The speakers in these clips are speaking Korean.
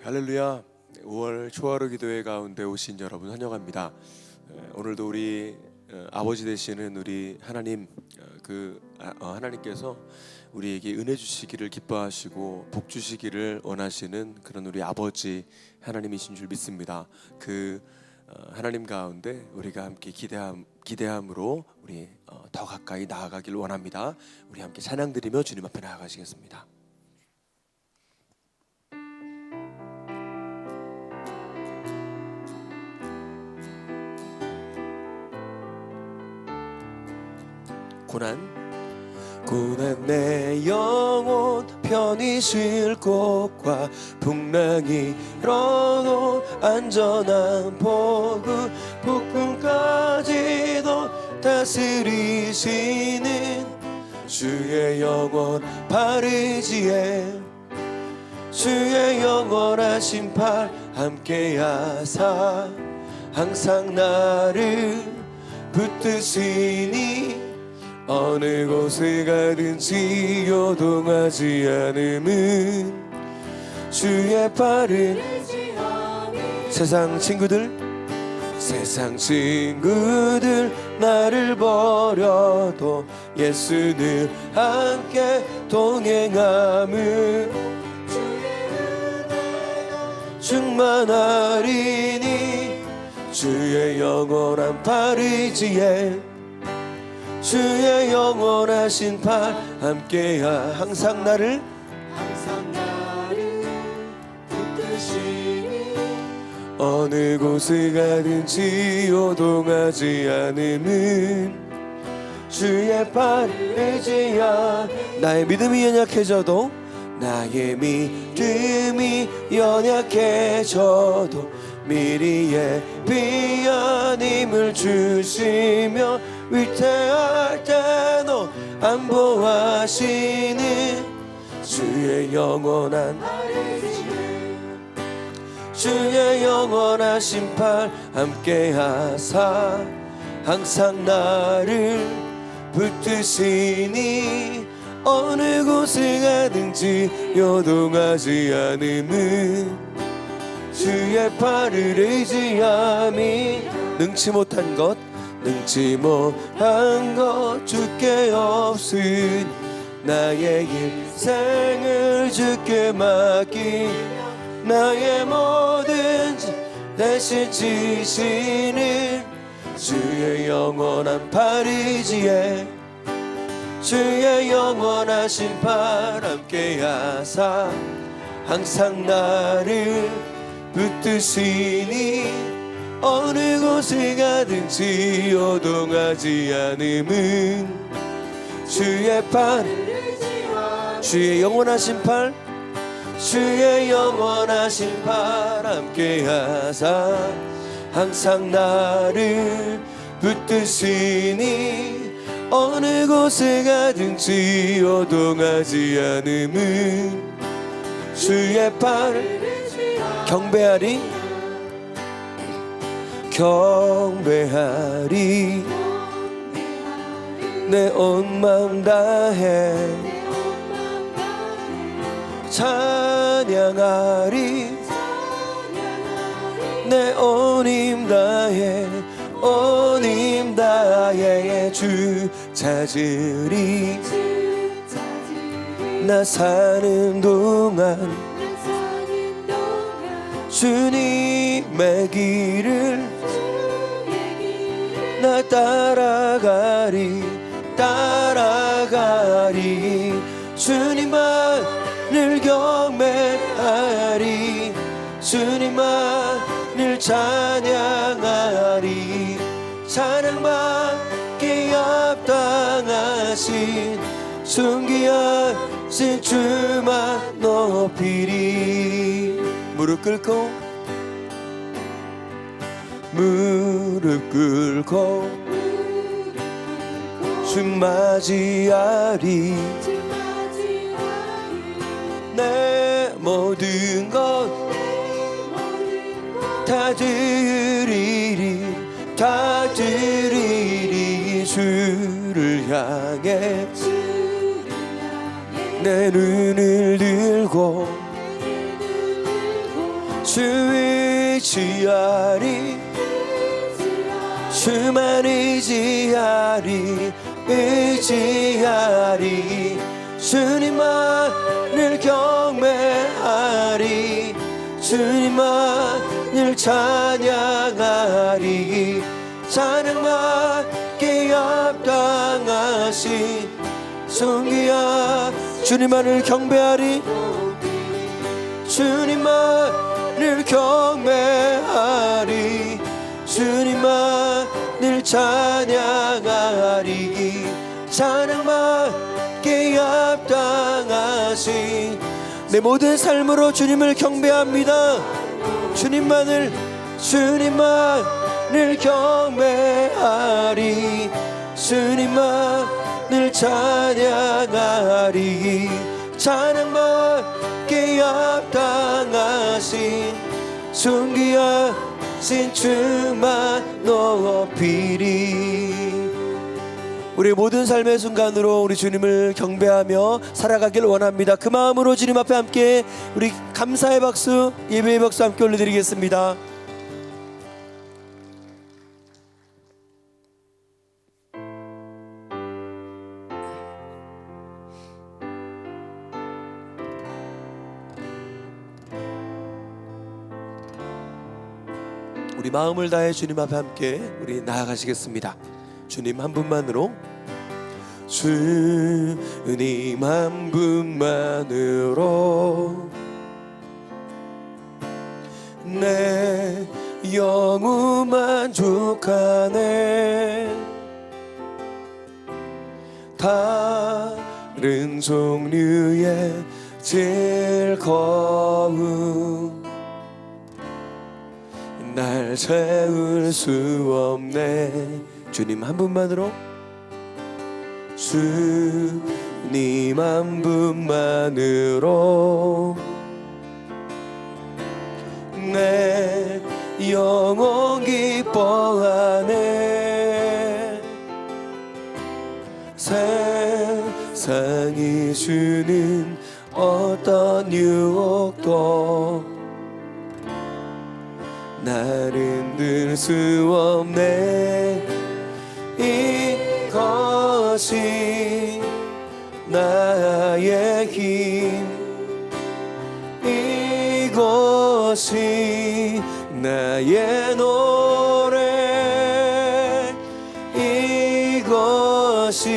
할렐루야. 5월 초하루 기도회 가운데 오신 여러분 환영합니다. 오늘도 우리 아버지 되시는 우리 하나님, 하나님께서 우리에게 은혜 주시기를 기뻐하시고 복 주시기를 원하시는 그런 우리 아버지 하나님이신 줄 믿습니다. 그 하나님 가운데 우리가 함께 기대함으로 우리 더 가까이 나아가길 원합니다. 우리 함께 찬양 드리며 주님 앞에 나아가시겠습니다. 고난 내 영혼 편히 쉴 곳과 풍랑이 일어도 안전한 포구 폭풍까지도 다스리시는 주의 영원 바르지에 주의 영원하신 팔 함께하사 항상 나를 붙드시니 어느 곳에 가든지 요동하지 않음은 주의 팔을 세상 친구들 나를 버려도 예수는 함께 동행함은 충만하리니 주의 영원한 팔의지에 주의 영원하신 팔 함께야 항상 나를 붙드시니 어느 곳에 가든지 요동하지 않음은 주의 팔 의지야. 나의 믿음이 연약해져도 미리 예비한 힘을 주시며 위태할 때도 안보하시는 주의 영원하신 팔 함께하사 항상 나를 붙드시니 어느 곳에 가든지 요동하지 않음은 주의 팔을 의지함이 능치 못한 것 주께 없으니 나의 일생을 주께 맡기 나의 모든 대신 지시는 주의 영원한 팔이지에 주의 영원하신 팔 함께하사 항상 나를 붙드시니 어느 곳에 가든지 요동하지 않음은 주의 팔 주의 영원하신 팔 함께하사 항상 나를 붙드시니 어느 곳에 가든지 요동하지 않음은 주의 팔 경배하리 내 온 마음 다해 찬양하리 내 온 힘 다해 주 찾으리 나 사는 동안 주님의 길을 나 따라가리 주님만을 경배하리 주님만을 찬양하리 찬양받기 합당하신 존귀하신 주만 높이리 무릎 꿇고 주 맞이하리 내 모든 것 다 드리리 주를 향해 내 눈을 들고 주 의지하리 주만 의지하리 의지하리 주님만을 경배하리 주님만을 찬양하리 찬양받기 합당하신 존귀한 주님만을 경배하리 주님만을 경배하리 주님만을 찬양하리 찬양받기 합당하신 내 모든 삶으로 주님을 경배합니다. 주님만을 경배하리 주님만을 찬양하리 찬양받기 합당하신 존귀하신 주만 높이리. 우리 모든 삶의 순간으로 우리 주님을 경배하며 살아가길 원합니다. 그 마음으로 주님 앞에 함께 우리 감사의 박수, 예배의 박수 함께 올려드리겠습니다. 우리 마음을 다해 주님 앞에 함께 우리 나아가시겠습니다. 주님 한 분만으로 주님 한 분만으로 내 영혼 만족하네 다른 종류의 즐거움 날 채울 수 없네 주님 한 분만으로 주님 한 분만으로 내 영혼 기뻐하네 세상이 주는 어떤 유혹도 나를 흔들 수 없네 이것이 나의 힘 이것이 나의 노래 이것이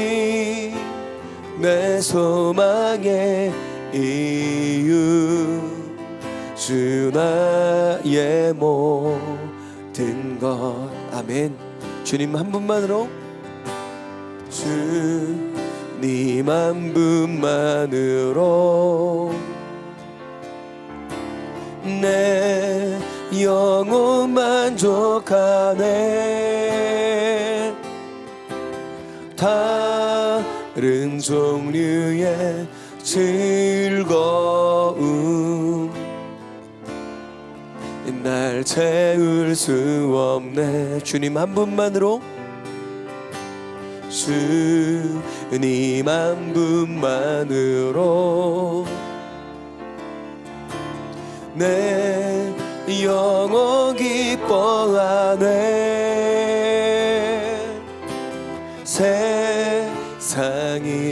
내 소망의 이유 주 나의 모든 것 아멘. 주님 한 분만으로 주님 한 분만으로 내 영혼 만족하네 다른 종류의 즐거움 날 채울 수 없네 주님 한 분만으로 주님 한 분만으로 내 영혼 기뻐하네 세상이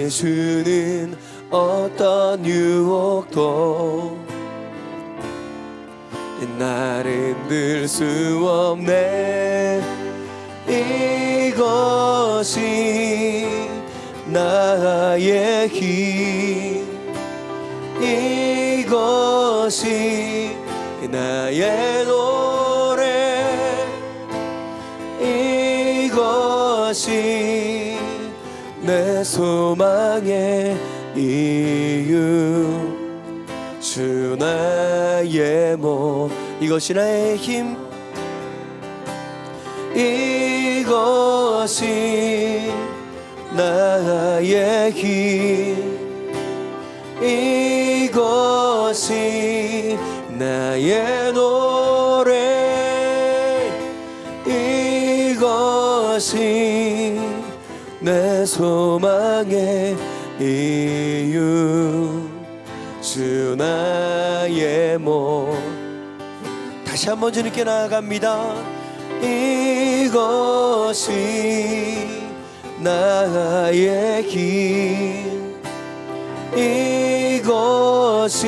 주는 어떤 유혹도 나를 흔들 수 없네 이것이 나의 힘 이것이 나의 노래 이것이 내 소망의 이유 주 나의 몸 이것이 나의 힘 이것이 나의 힘 이것이 나의 노래 이것이 내 소망의 이유 주 나의 몸 다시 한번 주님께 나아갑니다. 이것이 나의 길, 이것이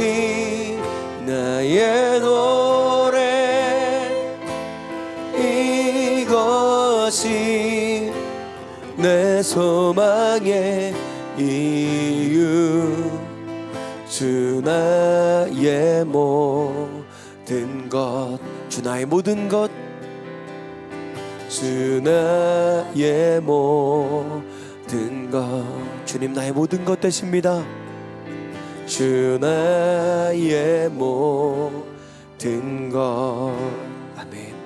나의 노래, 이것이 내 소망의 이유, 주 나의 모든 것, 주 나의 모든 것, 주 나의 모든 것, 주님 나의 모든 것 되십니다. 주 나의 모든 것. 아멘.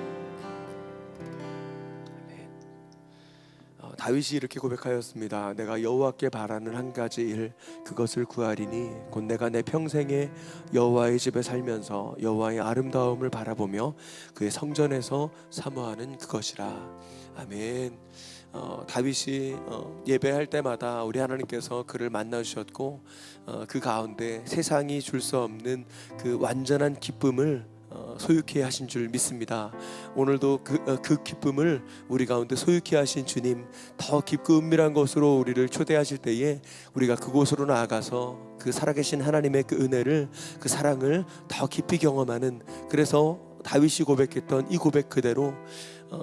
다윗이 이렇게 고백하였습니다. 내가 여호와께 바라는 한 가지 일, 그것을 구하리니 곧 내가 내 평생에 여호와의 집에 살면서 여호와의 아름다움을 바라보며 그의 성전에서 사모하는 그것이라. 아멘. 다윗이 예배할 때마다 우리 하나님께서 그를 만나주셨고 그 가운데 세상이 줄 수 없는 그 완전한 기쁨을 소유케 하신 줄 믿습니다. 오늘도 그 기쁨을 우리 가운데 소유케 하신 주님, 더 깊고 은밀한 곳으로 우리를 초대하실 때에 우리가 그곳으로 나아가서 그 살아계신 하나님의 그 은혜를, 그 사랑을 더 깊이 경험하는, 그래서 다윗이 고백했던 이 고백 그대로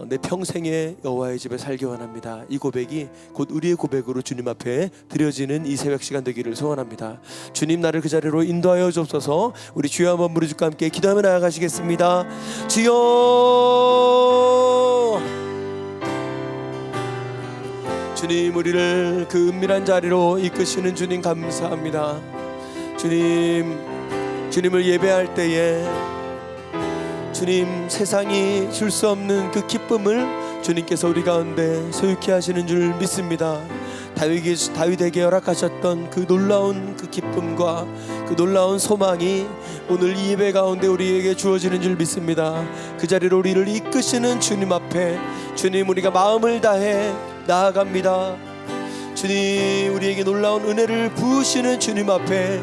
내 평생에 여호와의 집에 살기 원합니다. 이 고백이 곧 우리의 고백으로 주님 앞에 드려지는 이 새벽 시간 되기를 소원합니다. 주님, 나를 그 자리로 인도하여 주옵소서. 우리 주여 한번 부르짖고 함께 기도하며 나아가시겠습니다. 주여, 주님, 우리를 그 은밀한 자리로 이끄시는 주님 감사합니다. 주님을 예배할 때에 주님, 세상이 줄 수 없는 그 기쁨을 주님께서 우리 가운데 소유케 하시는 줄 믿습니다. 다윗에게 허락하셨던 그 놀라운 그 기쁨과 그 놀라운 소망이 오늘 이 예배 가운데 우리에게 주어지는 줄 믿습니다. 그 자리로 우리를 이끄시는 주님 앞에, 주님, 우리가 마음을 다해 나아갑니다. 주님, 우리에게 놀라운 은혜를 부으시는 주님 앞에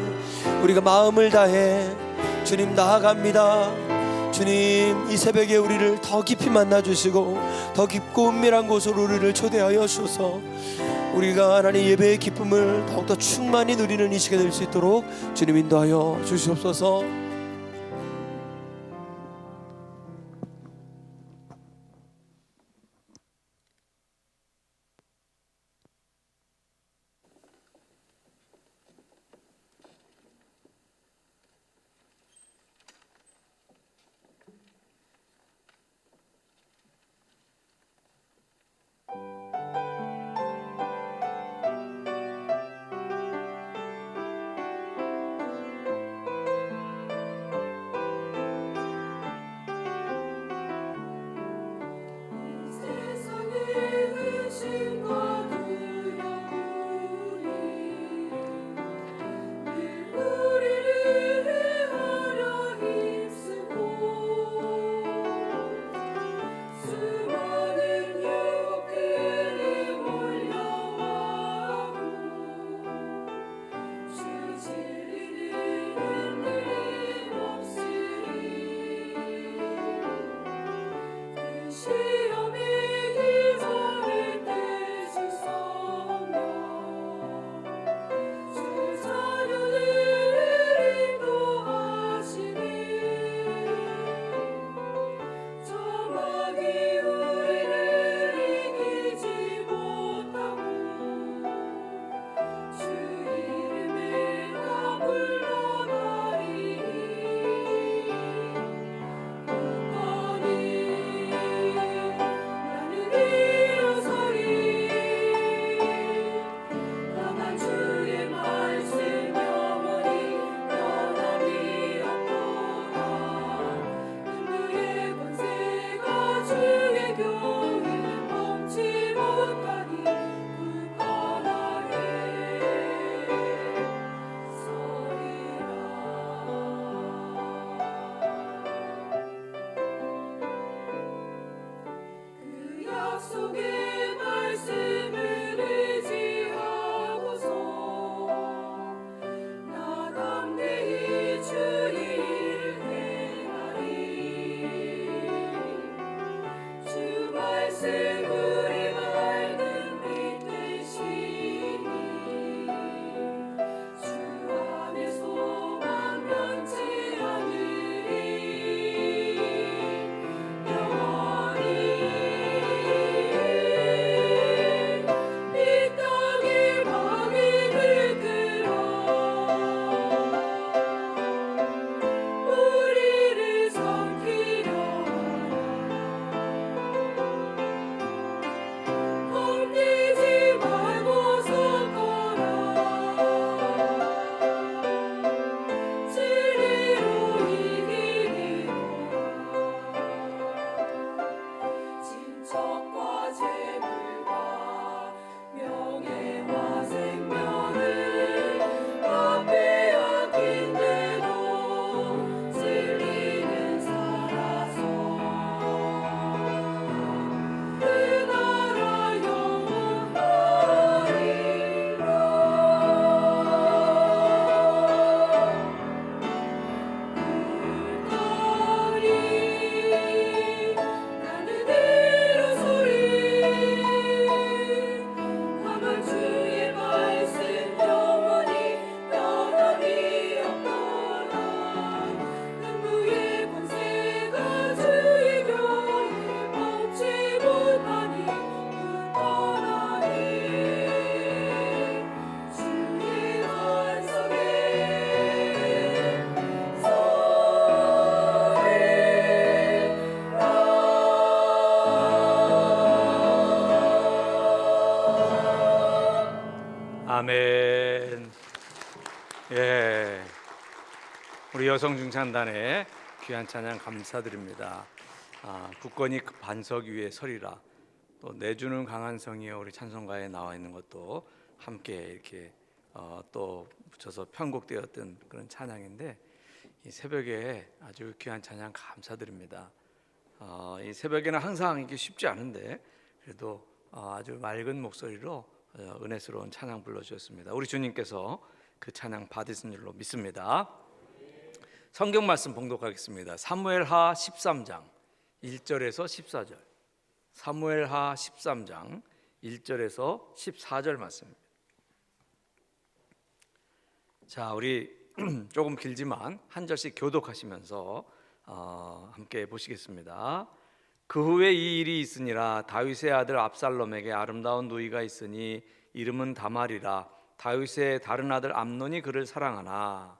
우리가 마음을 다해 주님 나아갑니다. 주님, 이 새벽에 우리를 더 깊이 만나주시고 더 깊고 은밀한 곳으로 우리를 초대하여 주셔서 우리가 하나님 예배의 기쁨을 더욱더 충만히 누리는 이 시간 될 수 있도록 주님 인도하여 주시옵소서. 아멘. 예, 우리 여성중창단의 귀한 찬양 감사드립니다. 굳건히 그 반석 위에 서리라. 또 내주는 강한 성이여, 우리 찬송가에 나와 있는 것도 함께 이렇게 또 붙여서 편곡되었던 그런 찬양인데, 이 새벽에 아주 귀한 찬양 감사드립니다. 이 새벽에는 항상 이게 쉽지 않은데 그래도 아주 맑은 목소리로 은혜스러운 찬양 불러주셨습니다. 우리 주님께서 그 찬양 받으신 줄로 믿습니다. 성경 말씀 봉독하겠습니다. 사무엘하 13장 1절에서 14절. 사무엘하 13장 1절에서 14절 말씀입니다. 자, 우리 조금 길지만 한 절씩 교독하시면서 함께 보시겠습니다. 그 후에 이 일이 있으니라. 다윗의 아들 압살롬에게 아름다운 누이가 있으니 이름은 다말이라. 다윗의 다른 아들 암논이 그를 사랑하나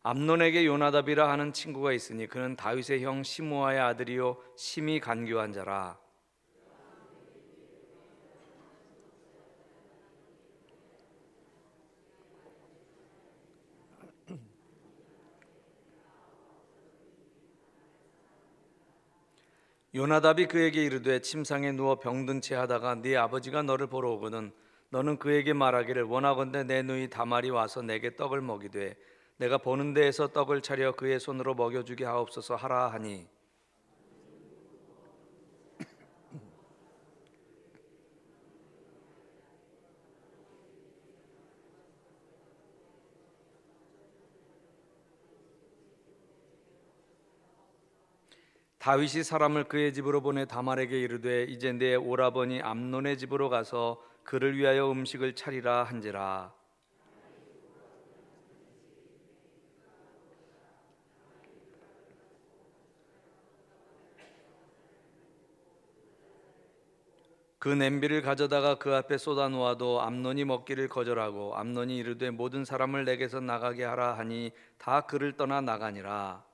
암논에게 요나답이라 하는 친구가 있으니 그는 다윗의 형 시므아의 아들이요 심히 간교한 자라. 요나답이 그에게 이르되 침상에 누워 병든 채 하다가 네 아버지가 너를 보러 오거든 너는 그에게 말하기를 원하건대 내 누이 다말이 와서 내게 떡을 먹이되 내가 보는 데에서 떡을 차려 그의 손으로 먹여주게 하옵소서 하라 하니 다윗이 사람을 그의 집으로 보내 다말에게 이르되 이제 내 오라버니 암논의 집으로 가서 그를 위하여 음식을 차리라 한지라. 그 냄비를 가져다가 그 앞에 쏟아 놓아도 암논이 먹기를 거절하고 암논이 이르되 모든 사람을 내게서 나가게 하라 하니 다 그를 떠나 나가니라.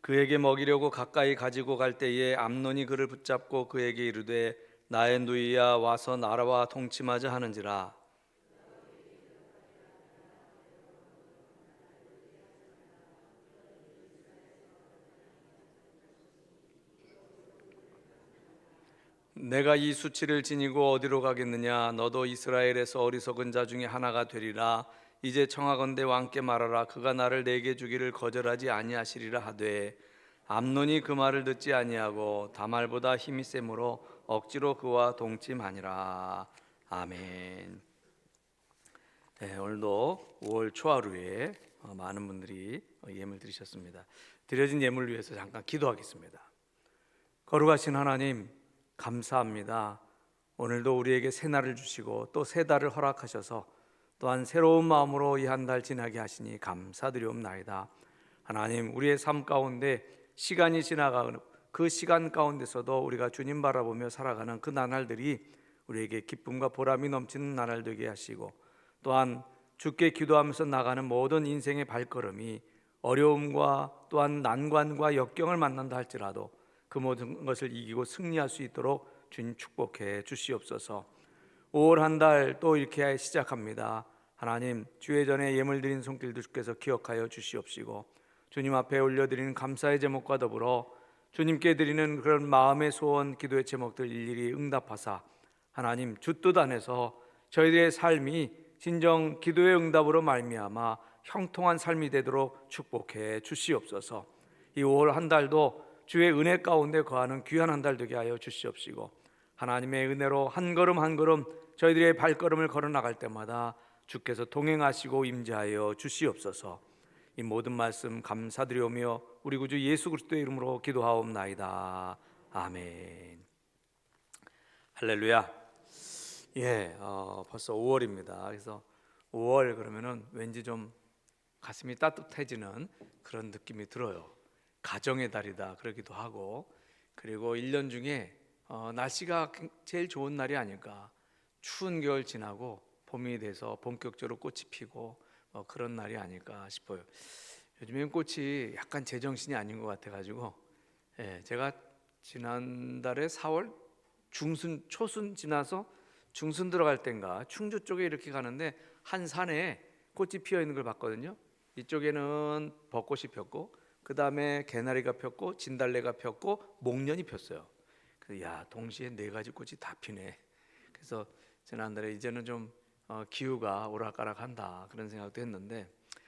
그에게 먹이려고 가까이 가지고 갈 때에 암논이 그를 붙잡고 그에게 이르되 나의 누이야 와서 나라와 동침하자 하는지라. 내가 이 수치를 지니고 어디로 가겠느냐. 너도 이스라엘에서 어리석은 자 중에 하나가 되리라. 이제 청하건대 왕께 말하라. 그가 나를 내게 주기를 거절하지 아니하시리라 하되 암논이 그 말을 듣지 아니하고 다말보다 힘이 세므로 억지로 그와 동침하니라. 아멘. 네, 오늘도 5월 초하루에 많은 분들이 예물 드리셨습니다. 드려진 예물을 위해서 잠깐 기도하겠습니다. 거룩하신 하나님, 감사합니다. 오늘도 우리에게 새 날을 주시고 또 새 달을 허락하셔서 또한 새로운 마음으로 이 한 달 지나게 하시니 감사드리옵나이다. 하나님, 우리의 삶 가운데 시간이 지나가는 그 시간 가운데서도 우리가 주님 바라보며 살아가는 그 나날들이 우리에게 기쁨과 보람이 넘치는 나날 되게 하시고 또한 주께 기도하면서 나가는 모든 인생의 발걸음이 어려움과 또한 난관과 역경을 만난다 할지라도 그 모든 것을 이기고 승리할 수 있도록 주님 축복해 주시옵소서. 5월 한 달 또 이렇게 시작합니다. 하나님, 주의 전에 예물 드린 손길도 주께서 기억하여 주시옵시고 주님 앞에 올려드리는 감사의 제목과 더불어 주님께 드리는 그런 마음의 소원, 기도의 제목들 일일이 응답하사 하나님 주 뜻 안에서 저희들의 삶이 진정 기도의 응답으로 말미암아 형통한 삶이 되도록 축복해 주시옵소서. 이 5월 한 달도 주의 은혜 가운데 거하는 귀한 한 달 되게 하여 주시옵시고 하나님의 은혜로 한 걸음 한 걸음 저희들의 발걸음을 걸어 나갈 때마다 주께서 동행하시고 임재하여 주시옵소서. 이 모든 말씀 감사드리오며 우리 구주 예수 그리스도의 이름으로 기도하옵나이다. 아멘. 할렐루야. 벌써 5월입니다. 그래서 5월 그러면은 왠지 좀 가슴이 따뜻해지는 그런 느낌이 들어요. 가정의 달이다 그러기도 하고, 그리고 1년 중에 날씨가 제일 좋은 날이 아닐까. 추운 겨울 지나고 봄이 돼서 본격적으로 꽃이 피고 그런 날이 아닐까 싶어요. 요즘엔 꽃이 약간 제정신이 아닌 것 같아가지고, 제가 지난달에 4월 중순 초순 지나서 중순 들어갈 땐가 충주 쪽에 이렇게 가는데 한 산에 꽃이 피어 있는 걸 봤거든요. 이쪽에는 벚꽃이 폈고, 그 다음에 개나리가 폈고, 진달래가 폈고, 목련이 폈어요. 그래서 야, 동시에 네 가지 꽃이 다 피네. 그래서 지난달에 이제는 좀 기후가 오락가락한다 그런 생각도 했는데,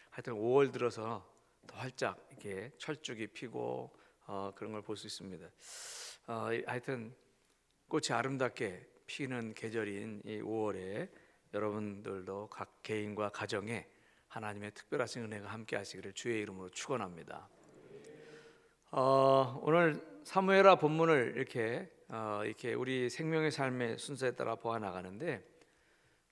하여튼 5월 들어서 더 활짝 이렇게 철쭉이 피고 그런 걸 볼 수 있습니다. 하여튼 꽃이 아름답게 피는 계절인 이 5월에 여러분들도 각 개인과 가정에 하나님의 특별하신 은혜가 함께 하시기를 주의 이름으로 축원합니다. 오늘 사무엘하 본문을 이렇게 우리 생명의 삶의 순서에 따라 보아 나가는데,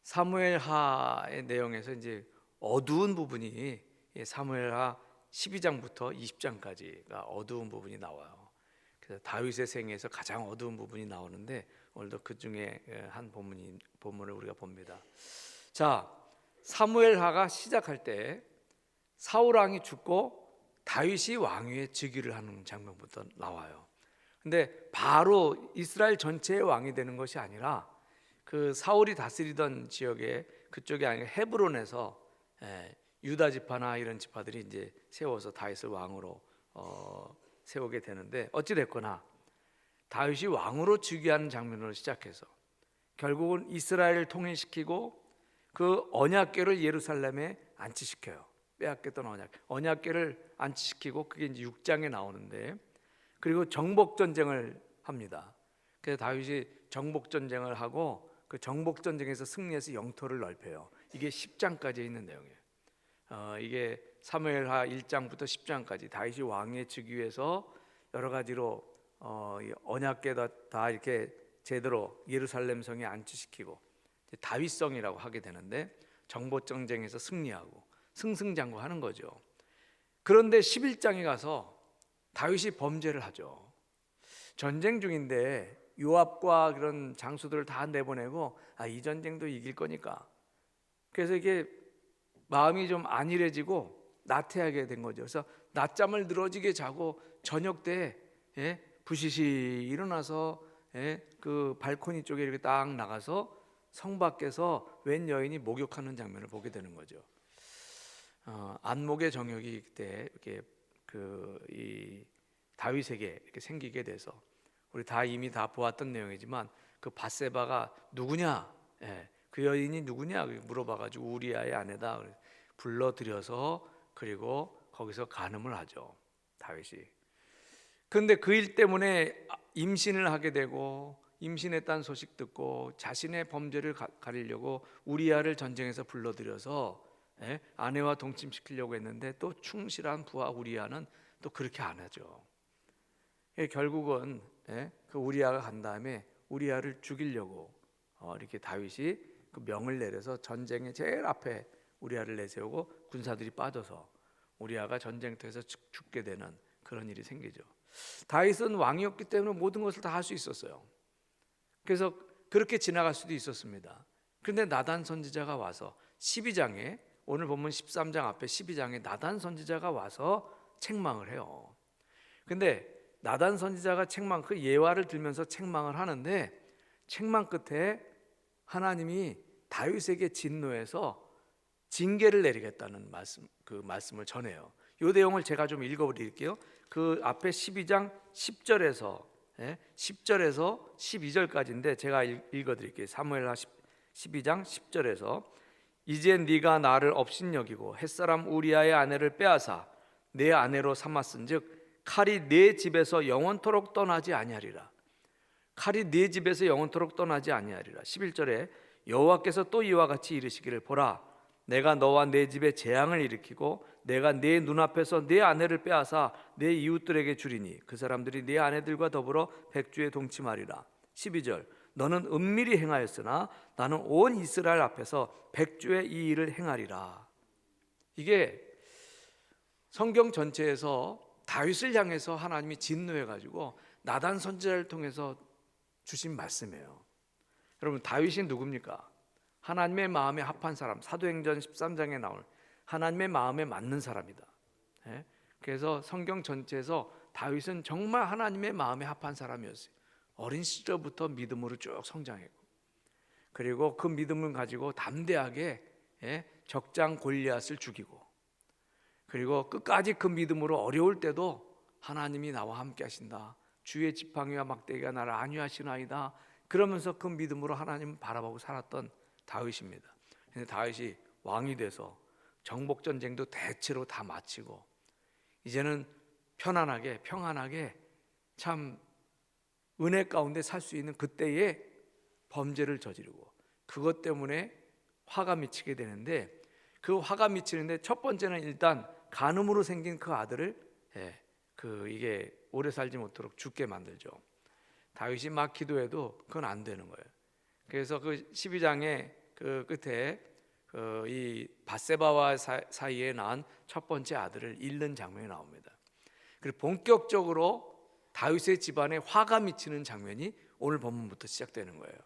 사무엘하의 내용에서 이제 어두운 부분이 사무엘하 12장부터 20장까지가 어두운 부분이 나와요. 그래서 다윗의 생애에서 가장 어두운 부분이 나오는데, 오늘도 그 중에 한 본문을 우리가 봅니다. 자, 사무엘하가 시작할 때 사울 왕이 죽고 다윗이 왕위에 즉위를 하는 장면부터 나와요. 근데 바로 이스라엘 전체의 왕이 되는 것이 아니라 그 사울이 다스리던 지역에, 그쪽이 아니라 헤브론에서 유다 지파나 이런 지파들이 이제 세워서 다윗을 왕으로 세우게 되는데, 어찌 됐거나 다윗이 왕으로 즉위하는 장면으로 시작해서 결국은 이스라엘을 통일시키고 그 언약궤를 예루살렘에 안치시켜요. 빼앗겼던 언약궤를 안치시키고, 그게 이제 6장에 나오는데, 그리고 정복 전쟁을 합니다. 그래서 다윗이 정복 전쟁을 하고 그 정복 전쟁에서 승리해서 영토를 넓혀요. 이게 10장까지 있는 내용이에요. 이게 사무엘하 1장부터 10장까지 다윗이 왕에 즉위해서 여러 가지로 언약궤 다 이렇게 제대로 예루살렘 성에 안치시키고 다윗성이라고 하게 되는데, 정복 전쟁에서 승리하고 승승장구하는 거죠. 그런데 11장에 가서 다윗이 범죄를 하죠. 전쟁 중인데 요압과 그런 장수들을 다 내보내고, 이 전쟁도 이길 거니까, 그래서 이게 마음이 좀 안일해지고 나태하게 된 거죠. 그래서 낮잠을 늘어지게 자고 저녁 때 부시시 일어나서 그 발코니 쪽에 이렇게 딱 나가서 성 밖에서 웬 여인이 목욕하는 장면을 보게 되는 거죠. 안목의 정욕이 그때 이렇게 이 다윗에게 이렇게 생기게 돼서, 우리 다 이미 다 보았던 내용이지만 그 밧세바가 누구냐, 그 여인이 누구냐 물어봐가지고 우리아의 아내다 불러들여서, 그리고 거기서 간음을 하죠, 다윗이. 그런데 그 일 때문에 임신을 하게 되고, 임신했다는 소식 듣고 자신의 범죄를 가리려고 우리아를 전쟁에서 불러들여서 아내와 동침시키려고 했는데, 또 충실한 부하 우리아는 또 그렇게 안 하죠. 결국은 그 우리아가 간 다음에 우리아를 죽이려고 이렇게 다윗이 그 명을 내려서 전쟁의 제일 앞에 우리아를 내세우고 군사들이 빠져서 우리아가 전쟁터에서 죽게 되는 그런 일이 생기죠. 다윗은 왕이었기 때문에 모든 것을 다 할 수 있었어요. 그래서 그렇게 지나갈 수도 있었습니다. 그런데 나단 선지자가 와서 12장에, 오늘 본문 13장 앞에 12장에 나단 선지자가 와서 책망을 해요. 근데 나단 선지자가 그 예화를 들면서 책망을 하는데, 책망 끝에 하나님이 다윗에게 진노해서 징계를 내리겠다는 말씀을 전해요. 이 내용을 제가 좀 읽어드릴게요. 그 앞에 12장 10절에서 12절까지인데 제가 읽어드릴게요. 사무엘하 12장 10절에서 이제 네가 나를 업신여기고 햇사람 우리아의 아내를 빼앗아 내 아내로 삼았은즉 칼이 네 집에서 영원토록 떠나지 아니하리라. 칼이 네 집에서 영원토록 떠나지 아니하리라. 11절에 여호와께서 또 이와 같이 이르시기를 보라, 내가 너와 내 집에 재앙을 일으키고 내가 네 눈앞에서 네 아내를 빼앗아 내 이웃들에게 주리니 그 사람들이 네 아내들과 더불어 백주에 동침하리라. 12절 너는 은밀히 행하였으나 나는 온 이스라엘 앞에서 백주의 이 일을 행하리라. 이게 성경 전체에서 다윗을 향해서 하나님이 진노해가지고 나단 선지자를 통해서 주신 말씀이에요. 여러분, 다윗이 누굽니까? 하나님의 마음에 합한 사람, 사도행전 13장에 나올 하나님의 마음에 맞는 사람이다. 예? 그래서 성경 전체에서 다윗은 정말 하나님의 마음에 합한 사람이었어요. 어린 시절부터 믿음으로 쭉 성장했고, 그리고 그 믿음을 가지고 담대하게 적장 골리앗을 죽이고, 그리고 끝까지 그 믿음으로 어려울 때도 하나님이 나와 함께 하신다, 주의 지팡이와 막대기가 나를 안위하시나이다, 그러면서 그 믿음으로 하나님 바라보고 살았던 다윗입니다. 근데 다윗이 왕이 돼서 정복 전쟁도 대체로 다 마치고 이제는 편안하게 평안하게 참 은혜 가운데 살 수 있는 그때에 범죄를 저지르고, 그것 때문에 화가 미치게 되는데, 그 화가 미치는데 첫 번째는 일단 간음으로 생긴 그 아들을 이게 오래 살지 못하도록 죽게 만들죠. 다윗이 막 기도해도 그건 안 되는 거예요. 그래서 그 12장의 그 끝에 이 밧세바와 사이에 낳은 첫 번째 아들을 잃는 장면이 나옵니다. 그리고 본격적으로 다윗의 집안에 화가 미치는 장면이 오늘 본문부터 시작되는 거예요.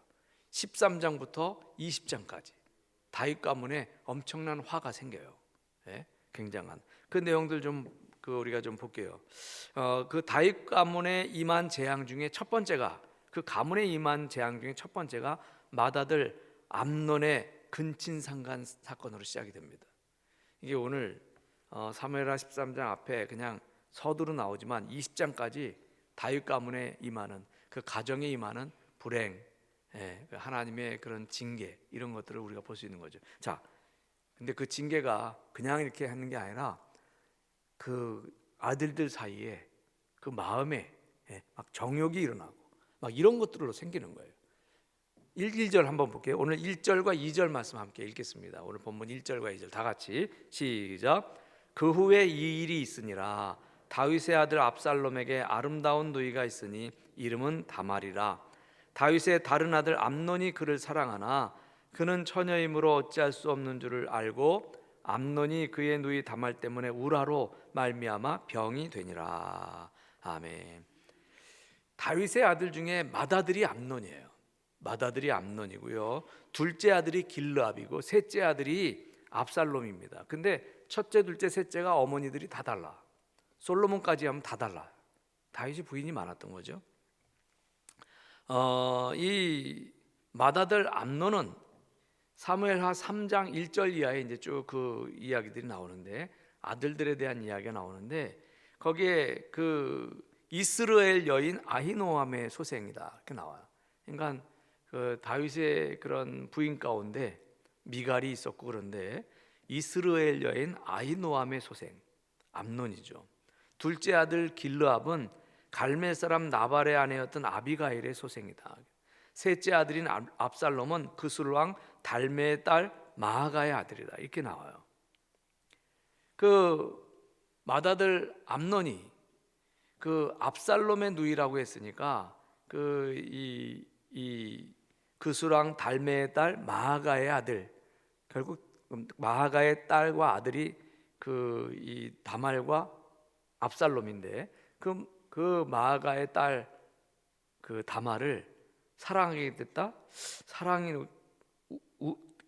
13장부터 20장까지 다윗 가문에 엄청난 화가 생겨요. 굉장한 그 내용들 좀 우리가 좀 볼게요. 그 다윗 가문에 임한 재앙 중에 첫 번째가, 그 가문에 임한 재앙 중에 첫 번째가 맏아들 암논의 근친상간 사건으로 시작이 됩니다. 이게 오늘 사무엘하 13장 앞에 그냥 서두로 나오지만 20장까지 다윗 가문에 임하는, 그 가정에 임하는 불행, 하나님의 그런 징계, 이런 것들을 우리가 볼 수 있는 거죠. 자, 근데 그 징계가 그냥 이렇게 하는 게 아니라 그 아들들 사이에 그 마음에 막 정욕이 일어나고 막 이런 것들로 생기는 거예요. 1절 한번 볼게요. 오늘 1절과 2절 말씀 함께 읽겠습니다. 오늘 본문 1절과 2절 다 같이 시작. 그 후에 이 일이 있으니라. 다윗의 아들 압살롬에게 아름다운 누이가 있으니 이름은 다말이라. 다윗의 다른 아들 암논이 그를 사랑하나 그는 처녀이므로 어찌할 수 없는 줄을 알고 암논이 그의 누이 다말 때문에 우라로 말미암아 병이 되니라. 아멘. 다윗의 아들 중에 맏아들이 암논이에요. 맏아들이 암논이고요. 둘째 아들이 길르압이고 셋째 아들이 압살롬입니다. 근데 첫째, 둘째, 셋째가 어머니들이 다 달라. 솔로몬까지 하면 다 달라. 다윗이 부인이 많았던 거죠. 이 맏아들 암논은 사무엘하 3장 1절 이하에 이제 쭉 그 이야기들이 나오는데, 아들들에 대한 이야기가 나오는데, 거기에 그 이스라엘 여인 아히노암의 소생이다 이렇게 나와요. 그러니까 그 다윗의 그런 부인 가운데 미갈이 있었고, 그런데 이스라엘 여인 아히노암의 소생 암논이죠. 둘째 아들 길르압은 갈멜 사람 나발의 아내였던 아비가일의 소생이다. 셋째 아들인 압살롬은 그술 왕 달메의 딸 마아가의 아들이다 이렇게 나와요. 그 맏아들 암논이 그 압살롬의 누이라고 했으니까 그 그술 왕 달메의 딸 마아가의 아들, 결국 마아가의 딸과 아들이 그 이 다말과 압살롬인데, 그 마아가의 딸 그 다말을 사랑하게 됐다. 사랑이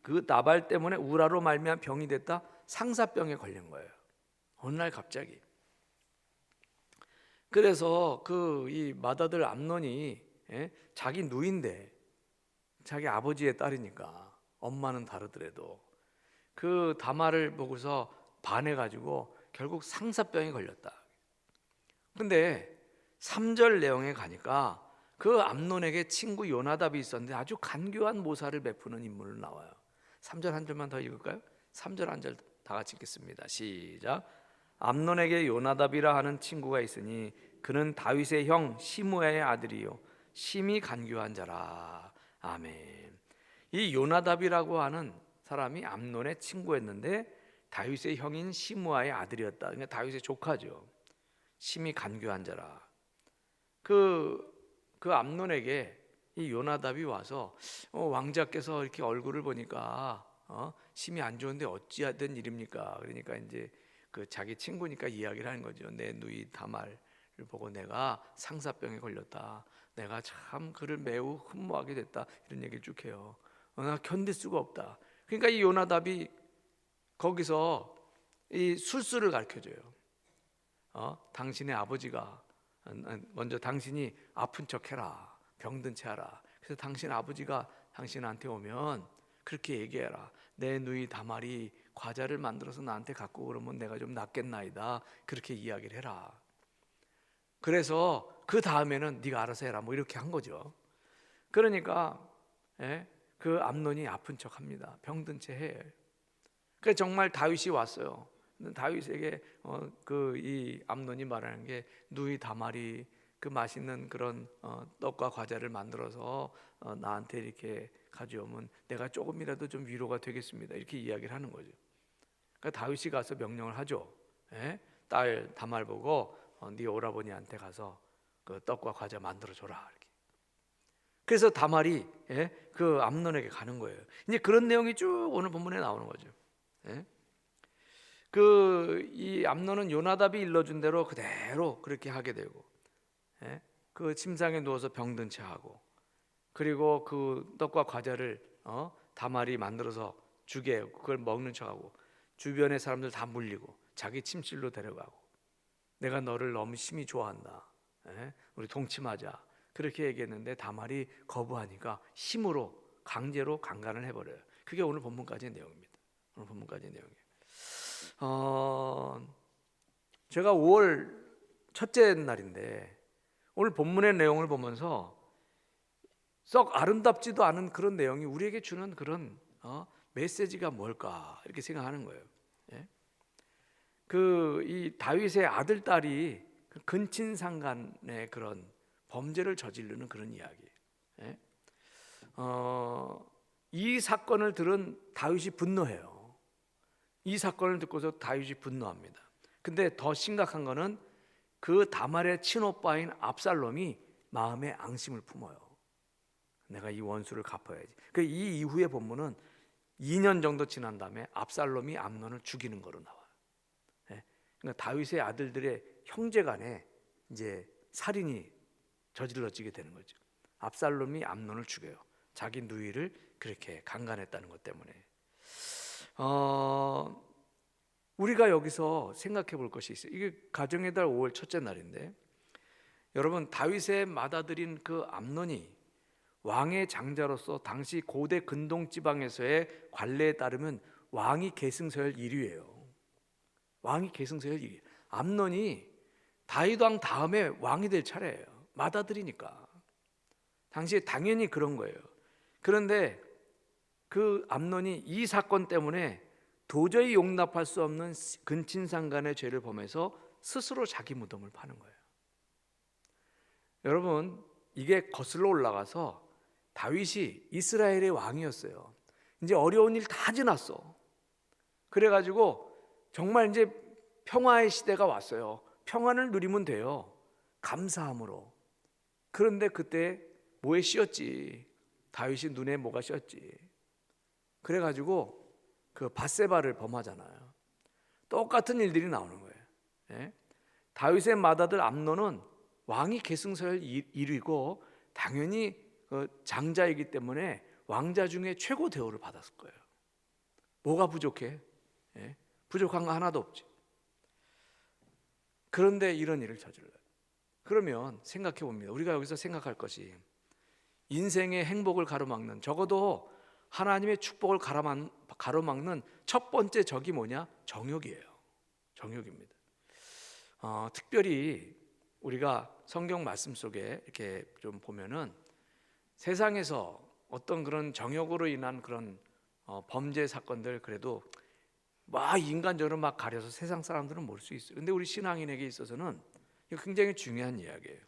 그 나발 때문에 우라로 말미암아 병이 됐다. 상사병에 걸린 거예요. 어느 날 갑자기. 그래서 그 이 맏아들 암논이 자기 누인데, 자기 아버지의 딸이니까 엄마는 다르더라도 그 다말을 보고서 반해가지고 결국 상사병에 걸렸다. 근데 3절 내용에 가니까 그 암논에게 친구 요나답이 있었는데 아주 간교한 모사를 베푸는 인물로 나와요. 3절 한 절만 더 읽을까요? 3절 한 절 다 같이 읽겠습니다. 시작. 암논에게 요나답이라 하는 친구가 있으니 그는 다윗의 형 시므야의 아들이요 심히 간교한 자라. 아멘. 이 요나답이라고 하는 사람이 암논의 친구였는데 다윗의 형인 시므야의 아들이었다. 그러니까 다윗의 조카죠. 심히 간교한 자라. 그 암논에게 이 요나답이 와서 왕자께서 이렇게 얼굴을 보니까 심히 안 좋은데 어찌하던 일입니까? 그러니까 이제 그 자기 친구니까 이야기를 하는 거죠. 내 누이 다말 보고 내가 상사병에 걸렸다, 내가 참 그를 매우 흠모하게 됐다, 이런 얘기를 쭉 해요. 나 견딜 수가 없다. 그러니까 이 요나답이 거기서 이 술수를 가르쳐줘요. 당신의 아버지가 먼저 당신이 아픈 척해라, 병든 채하라. 그래서 당신 아버지가 당신한테 오면 그렇게 얘기해라. 내 누이 다말이 과자를 만들어서 나한테 갖고 그러면 내가 좀 낫겠나이다. 그렇게 이야기를 해라. 그래서 그 다음에는 네가 알아서 해라, 뭐 이렇게 한 거죠. 그러니까 그 암논이 아픈 척합니다. 병든 채 해. 그래서 정말 다윗이 왔어요. 다윗에게 그 이 암논이 말하는 게 누이 다말이 그 맛있는 그런 떡과 과자를 만들어서 나한테 이렇게 가져오면 내가 조금이라도 좀 위로가 되겠습니다, 이렇게 이야기를 하는 거죠. 그러니까 다윗이 가서 명령을 하죠. 딸 다말 보고 네 오라버니한테 가서 그 떡과 과자 만들어 줘라, 이렇게. 그래서 다말이 그 암논에게 가는 거예요. 이제 그런 내용이 쭉 오늘 본문에 나오는 거죠. 그 이 암논은 요나답이 일러준 대로 그대로 그렇게 하게 되고, 그 침상에 누워서 병든 채 하고, 그리고 그 떡과 과자를 다말이 만들어서 주게 하고 그걸 먹는 척하고, 주변의 사람들 다 물리고 자기 침실로 데려가고, 내가 너를 너무 심히 좋아한다, 우리 동침하자, 그렇게 얘기했는데 다말이 거부하니까 힘으로 강제로 강간을 해버려요. 그게 오늘 본문까지의 내용입니다. 오늘 본문까지의 내용이에요. 제가 5월 첫째 날인데 오늘 본문의 내용을 보면서 썩 아름답지도 않은 그런 내용이 우리에게 주는 그런 메시지가 뭘까, 이렇게 생각하는 거예요. 그 이 다윗의 아들 딸이 그 근친상간의 그런 범죄를 저지르는 그런 이야기. 이 사건을 들은 다윗이 분노해요. 이 사건을 듣고서 다윗이 분노합니다. 근데 더 심각한 거는 그 다말의 친오빠인 압살롬이 마음에 앙심을 품어요. 내가 이 원수를 갚아야지. 그 이 이후의 본문은 2년 정도 지난 다음에 압살롬이 암논을 죽이는 거로 나와요. 그러니까 다윗의 아들들의 형제간에 이제 살인이 저질러지게 되는 거죠. 압살롬이 암논을 죽여요. 자기 누이를 그렇게 강간했다는 것 때문에. 우리가 여기서 생각해 볼 것이 있어요. 이게 가정의 달 5월 첫째 날인데, 여러분, 다윗의 맏아들인 그 암논이 왕의 장자로서 당시 고대 근동 지방에서의 관례에 따르면 왕이 계승서열 1위예요. 왕이 계승서열 1위. 암논이 다윗 왕 다음에 왕이 될 차례예요. 맏아들이니까. 당시에 당연히 그런 거예요. 그런데 그 암논이 이 사건 때문에 도저히 용납할 수 없는 근친상간의 죄를 범해서 스스로 자기 무덤을 파는 거예요. 여러분, 이게 거슬러 올라가서 다윗이 이스라엘의 왕이었어요. 이제 어려운 일 다 지났어. 그래가지고 정말 이제 평화의 시대가 왔어요. 평안을 누리면 돼요, 감사함으로. 그런데 그때 뭐에 씌었지? 다윗이 눈에 뭐가 씌었지? 그래가지고 그 밧세바를 범하잖아요. 똑같은 일들이 나오는 거예요. 다윗의 맏아들 암논은 왕이 계승서열 1위고 당연히 장자이기 때문에 왕자 중에 최고 대우를 받았을 거예요. 뭐가 부족해? 부족한 거 하나도 없지. 그런데 이런 일을 저질러요. 그러면 생각해 봅니다. 우리가 여기서 생각할 것이, 인생의 행복을 가로막는, 적어도 하나님의 축복을 가로막는 첫 번째 적이 뭐냐? 정욕이에요. 정욕입니다. 특별히 우리가 성경 말씀 속에 이렇게 좀 보면은 세상에서 어떤 그런 정욕으로 인한 그런 범죄 사건들, 그래도 막 인간적으로 막 가려서 세상 사람들은 모를 수 있어요. 근데 우리 신앙인에게 있어서는 이거 굉장히 중요한 이야기예요.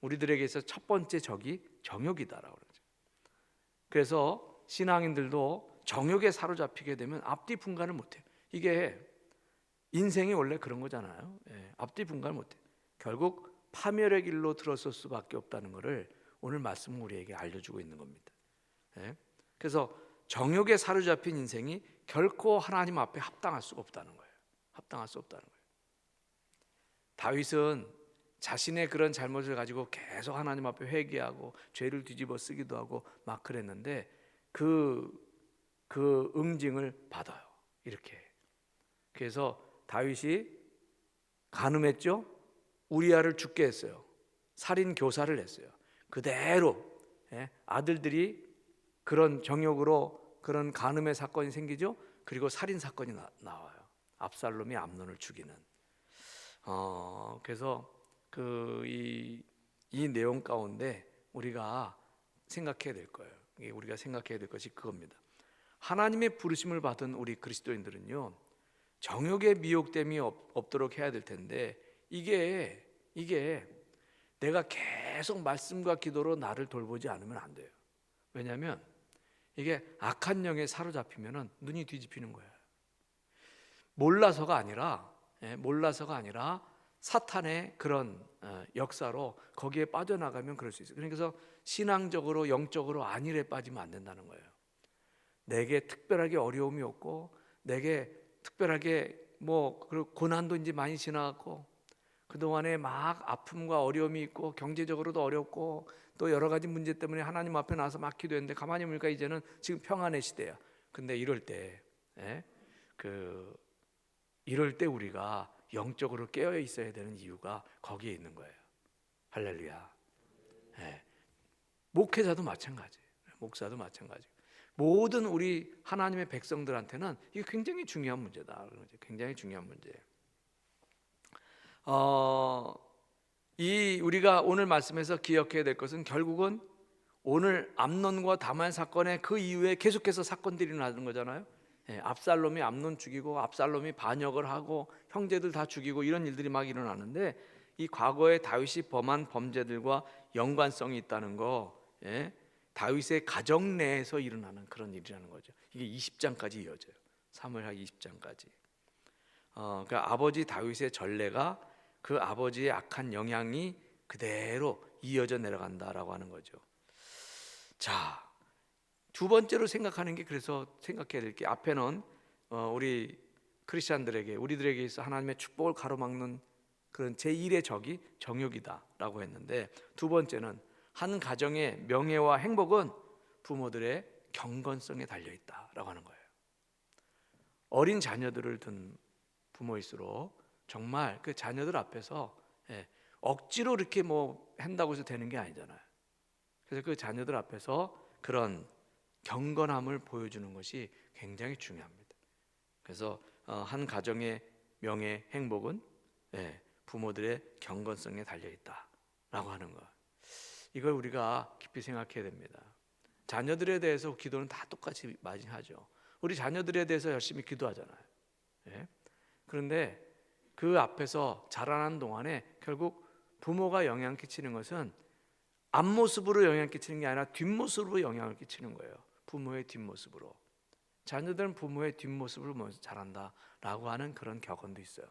우리들에게 있어서 첫 번째 적이 정욕이다라고 그러죠. 그래서 신앙인들도 정욕에 사로잡히게 되면 앞뒤 분간을 못해요. 이게 인생이 원래 그런 거잖아요. 앞뒤 분간을 못해요. 결국 파멸의 길로 들어설 수밖에 없다는 것을 오늘 말씀은 우리에게 알려주고 있는 겁니다. 그래서 정욕에 사로잡힌 인생이 결코 하나님 앞에 합당할 수가 없다는 거예요. 합당할 수 없다는 거예요. 다윗은 자신의 그런 잘못을 가지고 계속 하나님 앞에 회개하고 죄를 뒤집어 쓰기도 하고 막 그랬는데 그 응징을 받아요. 이렇게. 그래서 다윗이 간음했죠. 우리아를 죽게 했어요. 살인 교사를 했어요. 그대로 아들들이 그런 정욕으로 그런 간음의 사건이 생기죠. 그리고 살인 사건이 나와요. 압살롬이 암논을 죽이는. 그래서 이 내용 가운데 우리가 생각해야 될 거예요. 우리가 생각해야 될 것이 그겁니다. 하나님의 부르심을 받은 우리 그리스도인들은요, 정욕의 미혹됨이 없도록 해야 될 텐데 이게 내가 계속 말씀과 기도로 나를 돌보지 않으면 안 돼요. 왜냐하면 이게 악한 영에 사로잡히면 눈이 뒤집히는 거예요. 몰라서가 아니라 사탄의 그런 역사로 거기에 빠져나가면 그럴 수 있어요. 그래서 신앙적으로 영적으로 안일에 빠지면 안 된다는 거예요. 내게 특별하게 어려움이 없고 내게 특별하게 고난도 이제 많이 지나갔고 그동안에 막 아픔과 어려움이 있고 경제적으로도 어렵고 또 여러 가지 문제 때문에 하나님 앞에 나와서 막 기도했는데 가만히 보니까 이제는 지금 평안의 시대야. 근데 이럴 때 우리가 영적으로 깨어 있어야 되는 이유가 거기에 있는 거예요. 할렐루야. 목회자도 마찬가지, 목사도 마찬가지. 모든 우리 하나님의 백성들한테는 이게 굉장히 중요한 문제다. 굉장히 중요한 문제예요. 우리가 오늘 말씀에서 기억해야 될 것은 결국은 오늘 암논과 다말 사건의 그 이후에 계속해서 사건들이 나는 거잖아요. 압살롬이 암논 죽이고 압살롬이 반역을 하고 형제들 다 죽이고 이런 일들이 막 일어나는데 이 과거에 다윗이 범한 범죄들과 연관성이 있다는 거, 다윗의 가정 내에서 일어나는 그런 일이라는 거죠. 이게 20장까지 이어져요. 사무엘하 20장까지. 그러니까 아버지 다윗의 전례가 그 아버지의 악한 영향이 그대로 이어져 내려간다라고 하는 거죠. 자, 두 번째로 생각하는 게, 그래서 생각해야 될 게, 앞에는 우리 크리스천들에게, 우리들에게 있어 하나님의 축복을 가로막는 그런 제1의 적이 정욕이다라고 했는데, 두 번째는 한 가정의 명예와 행복은 부모들의 경건성에 달려 있다라고 하는 거예요. 어린 자녀들을 둔 부모일수록 정말 그 자녀들 앞에서 억지로 이렇게 한다고 해서 되는 게 아니잖아요. 그래서 그 자녀들 앞에서 그런 경건함을 보여주는 것이 굉장히 중요합니다. 그래서 한 가정의 명예, 행복은 부모들의 경건성에 달려 있다라고 하는 것. 이걸 우리가 깊이 생각해야 됩니다. 자녀들에 대해서 기도는 다 똑같이 많이 하죠. 우리 자녀들에 대해서 열심히 기도하잖아요. 그런데 그 앞에서 자라나는 동안에 결국 부모가 영향 끼치는 것은 앞모습으로 영향 끼치는 게 아니라 뒷모습으로 영향을 끼치는 거예요. 부모의 뒷모습으로. 자녀들은 부모의 뒷모습을 보면서 자란다라고 하는 그런 격언도 있어요.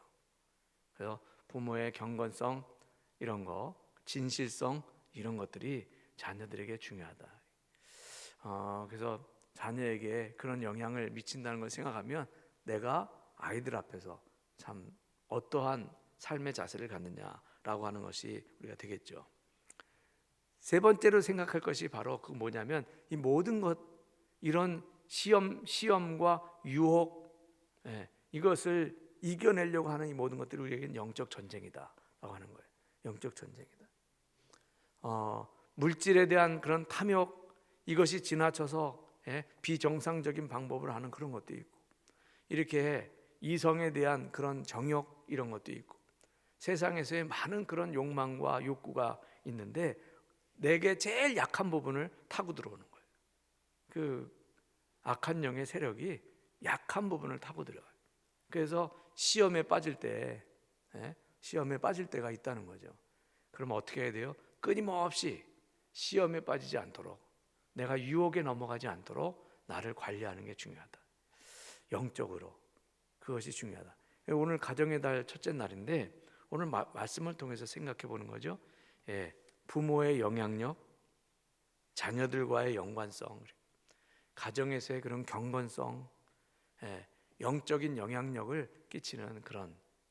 그래서 부모의 경건성 이런 거, 진실성 이런 것들이 자녀들에게 중요하다. 그래서 자녀에게 그런 영향을 미친다는 걸 생각하면 내가 아이들 앞에서 참 어떠한 삶의 자세를 갖느냐라고 하는 것이 우리가 되겠죠. 세 번째로 생각할 것이 바로 그 뭐냐면 이 모든 것, 이런 시험과 유혹, 이것을 이겨내려고 하는 이 모든 것들이 우리에게는 영적 전쟁이다라고 하는 거예요. 영적 전쟁이다. 물질에 대한 그런 탐욕, 이것이 지나쳐서 비정상적인 방법을 하는 그런 것도 있고, 이렇게 이성에 대한 그런 정욕 이런 것도 있고, 세상에서의 많은 그런 욕망과 욕구가 있는데 내게 제일 약한 부분을 타고 들어오는 거예요. 그 악한 영의 세력이 약한 부분을 타고 들어가요. 그래서 시험에 빠질 때가 있다는 거죠. 그러면 어떻게 해야 돼요? 끊임없이 시험에 빠지지 않도록, 내가 유혹에 넘어가지 않도록 나를 관리하는 게 중요하다. 영적으로 그것이 중요하다. 오늘 가정의 달 첫째 날인데 오늘 말씀을 통해서 생각해 보는 거죠. 부모의 영향력, 자녀들과의 연관성, 가정에서의 그런 경건성, 영적인 영향력을 끼치는 그런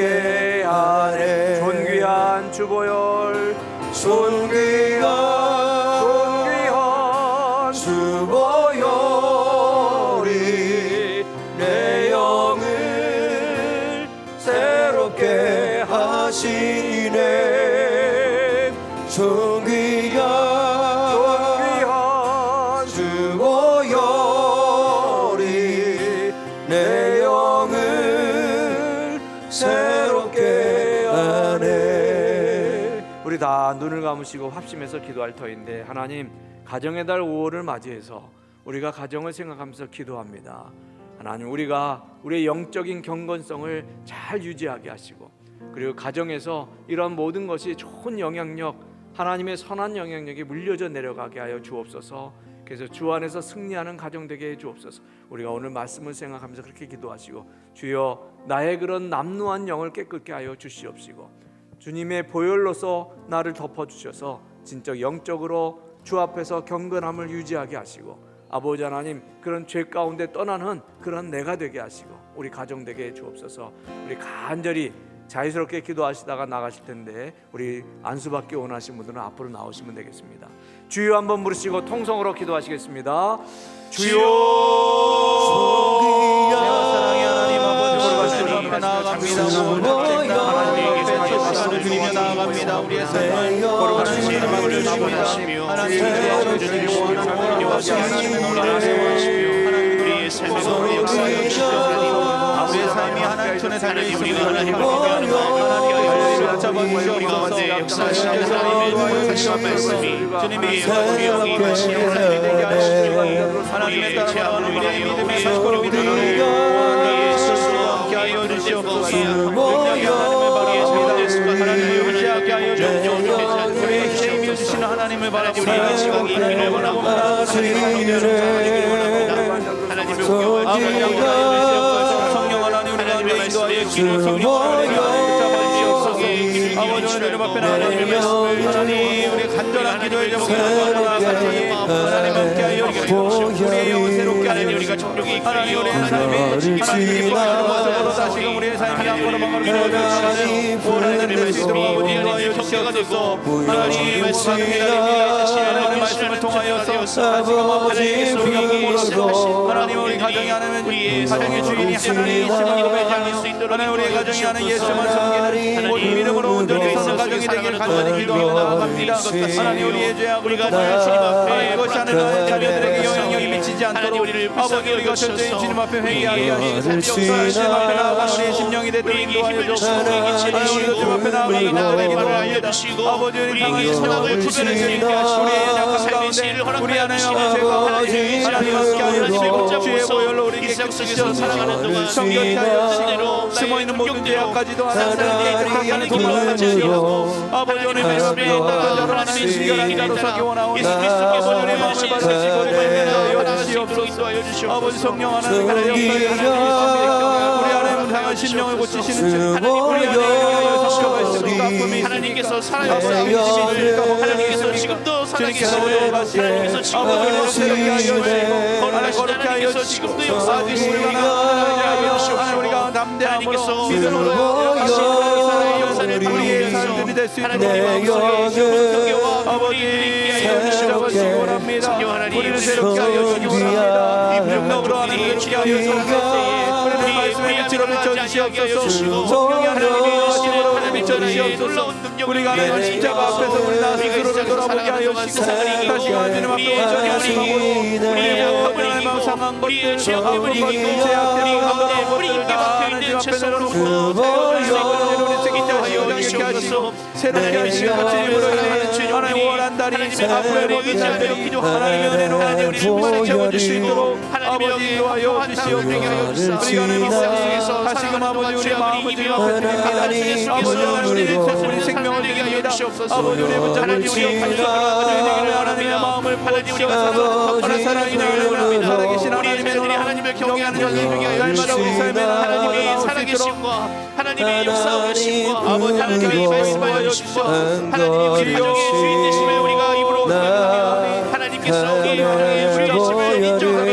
새롭게 하네. 존귀한 주보혈, 존귀한 주보혈이 내 영을 새롭게 하시네. 존귀한 주보혈이 내 영을 새롭게 하네. 우리 다 눈을 감으시고 합심해서 기도할 터인데, 하나님, 가정의 달 5월을 맞이해서 우리가 가정을 생각하면서 기도합니다. 하나님, 우리가 우리의 영적인 경건성을 잘 유지하게 하시고, 그리고 가정에서 이런 모든 것이 좋은 영향력, 하나님의 선한 영향력이 물려져 내려가게 하여 주옵소서. 그래서 주 안에서 승리하는 가정 되게 해 주옵소서. 우리가 오늘 말씀을 생각하면서 그렇게 기도하시고, 주여 나의 그런 남루한 영을 깨끗게 하여 주시옵시고, 주님의 보혈로서 나를 덮어주셔서 진짜 영적으로 주 앞에서 경건함을 유지하게 하시고, 아버지 하나님, 그런 죄 가운데 떠나는 그런 내가 되게 하시고, 우리 가정 되게 해 주옵소서. 우리 간절히 자유스럽게 기도하시다가 나가실 텐데, 우리 안수받기 원하시는 분들은 앞으로 나오시면 되겠습니다. 주여 한번 부르시고 통성으로 기도하시겠습니다. 주여. 사랑의 하나님 아버지, 주님 앞에 나아갑니다. 하나님께 주님이 나아갑니다. 우리의 삶을 하나님의 음악을 주십니다. 하나님의 주님을 원하는 하나님의 놀라운 세워하시며 하나님 우리의 삶에 거룩히 역사하여 주시옵소서. 우리의 삶이 하나님 손에 달려 있습니다. 하나님 우리를 잡아주시옵소서. 역사하시는 하나님의 말씀이 주님의 영광이 하나님이 되게 하시고, 하나님의 따라가는 우리의 믿음이 거룩이 되게 우리의 스스로 함께 하여 주시옵소서. 능력이 하나님의 바라옵니다. 하나님을 의지하게 하여 주옵소서. 우리의 힘이 주시는 하나님을 바라봅니다. 하나님을 원합니다. 하나님을 공경하시옵소서. 성령 하나님 우리 가운데 인도하여 주옵소서. 아버지 오늘 앞에 나아가는 하나님, 우리 간절한 기도에 하나님 함께 하여 주옵소서. 우리의 영을 새롭게 하는 우리가 정력이 있고, 하나님 우리의 삶이 하나님의 모습으로 다시금 우리의 삶이 앞으로 망가지는 원하는 말씀으로 아버지 인도하여 주옵소서. 하나님 하나님의 말씀을 통하여서 다시금 아버지 하나님 우리 가정이 하나님 가정의 주인이 하나님이시고 매장일 수 있도록 하나님 우리 가정이 하는 예수만 섬기는 모든 믿음으로 온전히 서는 가정이 되길 간절히 기도하며 나아갑니다. 하나님 우리의 죄악을 통하여 이것이 하나님 자녀들에게 영향력이 미치지 않도록 아버지 우리가 철저히 주님 앞에 회개하게 하시고, 주님 앞에 나아가는 우리의 심령이 되도록 인도하여 주옵소서. 하나님 우리 주님 앞에 나아가는 나를 기도합니다. 아버지 우리 당의 상황을 구별해 주시고, 우리의 약한 가운데 우리 하나님 죄가 하나님 함께 하여 주시고, 주의 보혈로 우리에게 깨끗하셔서 성결케 하여 주시고, 숨어있는 모든 죄악까지도 하나님께 하는 기도를 주시고, 아버지 오늘 말씀에 따라 하나님의 순결한 자로서 기원하오니 아버지 우리의 마음을 받으시고 인도하여 주시옵소서. 아버지 성령 하나님 우리 하나님을 향한 심령을 고치시는 하나님께서 살아계시고, 하나님께서 지금도 살아계시고, 하나님께서 거룩하게 하여 주시고, 지금도 역사하시고, 우리가 담대함으로 믿음으로 우리의 삶들이 될 수 있도록 아버지 잡아주시기 원합니다. 우리를 새롭게 하여 주시기 원합니다. 능력으로 하나님을 새롭게 하여 주시옵소서. 우리는 말씀에 빛으로 비춰주시옵소서. 성령이 하나님의 빛으로 비춰주시옵소서. 우리가 하나님 십자가 앞에서 우리 나 스스로를 돌아보게 하여 주시고, 다시 하나님 앞에 온전히 하시고, 우리의 하나님 마음 상한 것들, 아픈 것들, 제약된 것들 다 하나님 앞에 내려놓고 새롭게 하시고, 주님으로 하나님 원한 달이 앞으로 모든 자들이 하나님의 은혜로 하나님 우리를 채워줄 수 있도록 아버지 인도하여 주시옵소서. 우리가 하나님 앞에서 다시금 아버지 우리의 마음을 주님 앞에 드립니다. 아버지 우리 생명을 드립니다. 아버지 우리의 문자를 주시옵소서. 하나님의 마음을 부어주시옵소서. 사랑이나 살아계신 하나님의 하나님을 경외하는 자들에게 날마다 우리 삶에 하나님이 살아계심과 하나님의 역사하심과 아버지 하나님의 말씀하여 주시옵소서. 하나님이 우리 가정의 주인 되심을 우리가 입으로 고백하며 하나님께서 우리의 주인이심을 인정하며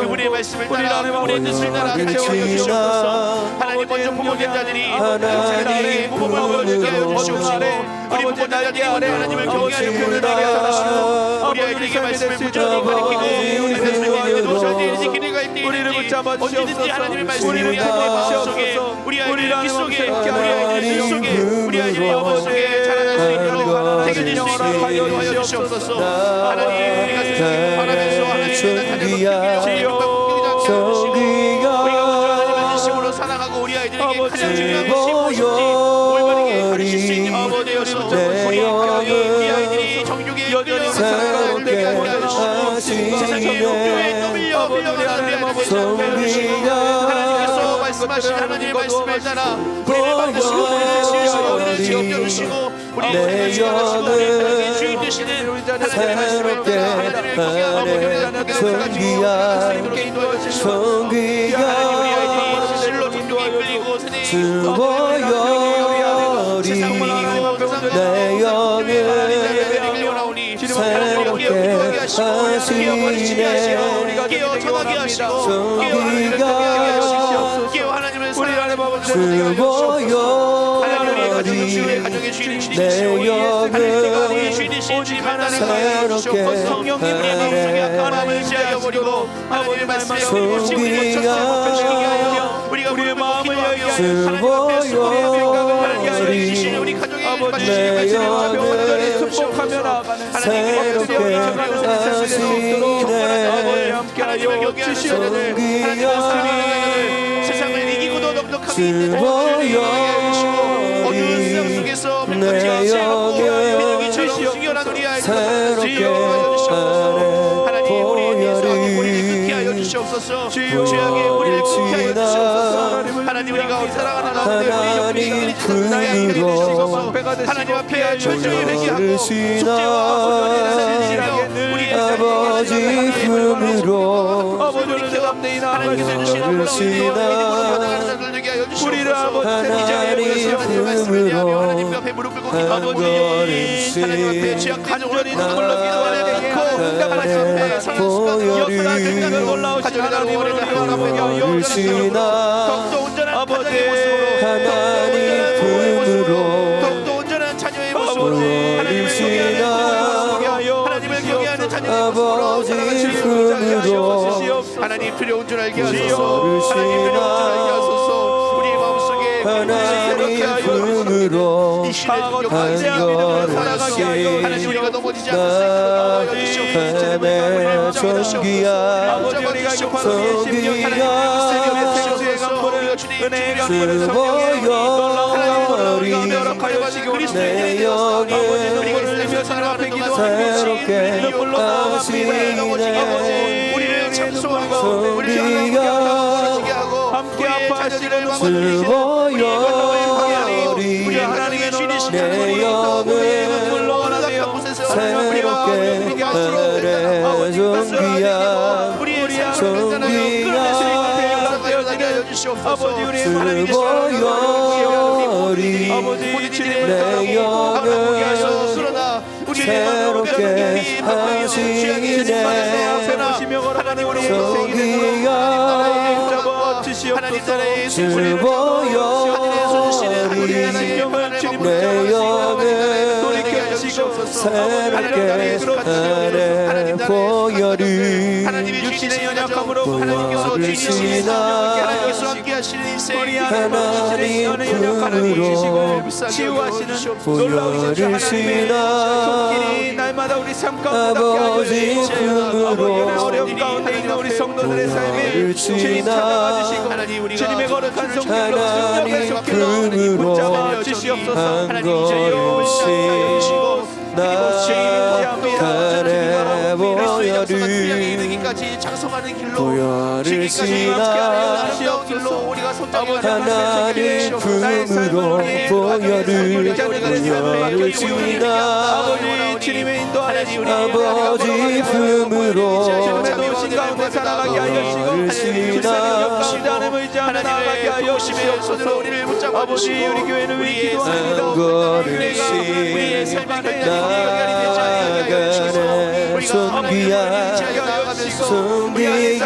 그분의 말씀을 따라 우리 먼저 수리나라 채워주시옵소서. 하나님 먼저 부모된 자들이 하나님의 부모를 보여주게 하여 주시옵시고 우리 부모된 자들이 하나님을 경외하여 보는 날에 살아시고 우리 아이들에게 말씀을 부지런히 가르치고 우리 세상에 도시할 때 일찍 길을 갈 때 우리를 붙잡아 언제든지 하나님의 말씀을 우리 아이들의 마음속에 우리 아이들의 귀 속에 우리 아이들의 눈 속에 우리 아이들의 영혼 속에 자라날 수 있도록 새겨질 수 있도록 하여 주시옵소서. 하나님 우리가 세상에 바라면서 하나님의 나타내는 제일 영광 주시고 우리가 먼저 하나님의 진심으로 사랑하고 우리 아이들에게 가장 중요한 것이 무엇인지 올바르게 가르칠 수 있는 부모 되어서 우리 아이들이 정욕에 끌려가는 사랑을 되게 하여 주시고 세상의 욕구에 떠밀려 흘러가는 우리 아이들을 하나님께서 말씀하신 하나님의 말씀을 따라 우리를 만드시고 우리를 지으시고 우리를 지어 주시고 우리의 주인 되시는 하나님의 말씀을 따라 하나님을 경외하고 성귀야 하나님 우리 아이들이 실로 종교에 끌리고 세상에 세상을 이기고 내 영을 새롭게 하시고 깨어 정하게 하시고 깨어 하나님을 사랑하는 하나님 우리의 가정의 주인이시니 하나님께가 우리의 주인이신 주님 하나님 하여 주시옵소서. 성령님 우리의 마음속에 악한 마음을 제하여 버리고 하나님의 말씀에 옳지 우리 멈춰지게 하여 우리가 우리의 마음을 여기게 하여 하나님 앞에 우리의 생각을 하나님 주시는 우리 가정의 말씀을 축복하며 나아가는 새롭게 하시네 하나님을 경외하는 자들 하나님 말씀이 세상을 이기고도 넉넉하게 있는 자들을 하여 주시고 어두운 세상 속에서 백합지 않고 비둘기처럼 승연한 우리 아이들을 지어 주시옵소서. 하나님 우리에 대해서 우리를 끊게 하여 주시옵소서. 죄악에 우리를 끊게 하여 주시옵소서. 하나님 우리가 사랑하는 가운데 우리 영혼이 나의 편이 되시옵소서. 하나님 앞에 철저히 회개하고 숙제와 소원의 사실이라게 우리의 아버지 품으로 아버지를 대감내이나 하나님께서 주신 우리를 아버지 품으로 하나님 앞에 무릎 꿇고 기도하는 하나님 앞에 취한 간절히 눈물로 기도하는 않고 응답하신 앞에 사는 습관 생각을 올라오신 하나님을 부르시나 더욱더 온전한 아버지의 모습으로 하나님 품으로 더욱더 온전한 자녀의 모습으로 하나님을 경외하는 자녀의 모습으로 하나님 두려운 줄 알게 하소서. 하나님 두려운 줄 알게 하소서. 우리의 마음속에 하나님 품으로 한걸음씩 하나님 우리가 넘어지지 않고 나아가네 성기야 주보여리 내 영을 새롭게 하시네 우리를 참소하고 성기야 함께 아파하시는 주보여리 내 영을 새롭게 하네 성기야 아버지 우리의 주보여리 내 영을 새롭게 하시네 성기야 주보여리 내 영을 새롭게 하네 보여리 육신의 연약함으로 하나님께서 주시나 하나님 품으로 보여주시나 날마다 우리 삶 아버지 품으로 어려움 가운데 있는 우리 성도들의 삶이 주님 찾아주시고 주님의 거룩한 성길로 하나님 품으로 붙잡아 주시옵소서. 한 걸음씩 나아가네 보여리 하나님 품으로 보여주시나 주님의 인도하여 아버지 품으로 주님의 가운데 살아가게 하여 주시고 시단을 의지하며 나아가게 하여 주시옵소서. 아버지 우리 교회를 위해 기도합니다. 한 걸음씩 나아가네 성기야 성기가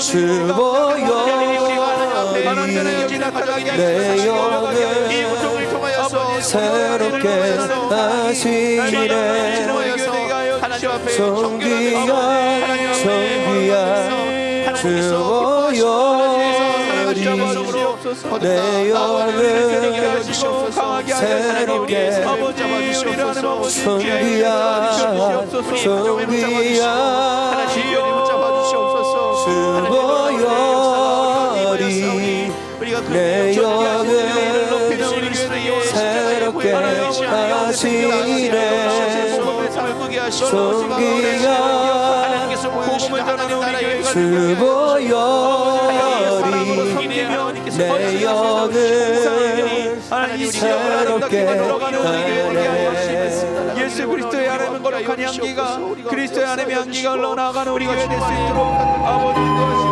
주보여 내 영을 새롭게 하시네 성비야 주보여리 내 영을 새롭게 성비야 주보여리 내 영을 새롭게 하시네 성기야 주보여리 내 영을 새롭게 하네 예수 그리스도의 하나님은 거룩한 향기가 그리스도의 하나님의 향기가 흘러나가는 우리가 될 수 있도록 아버지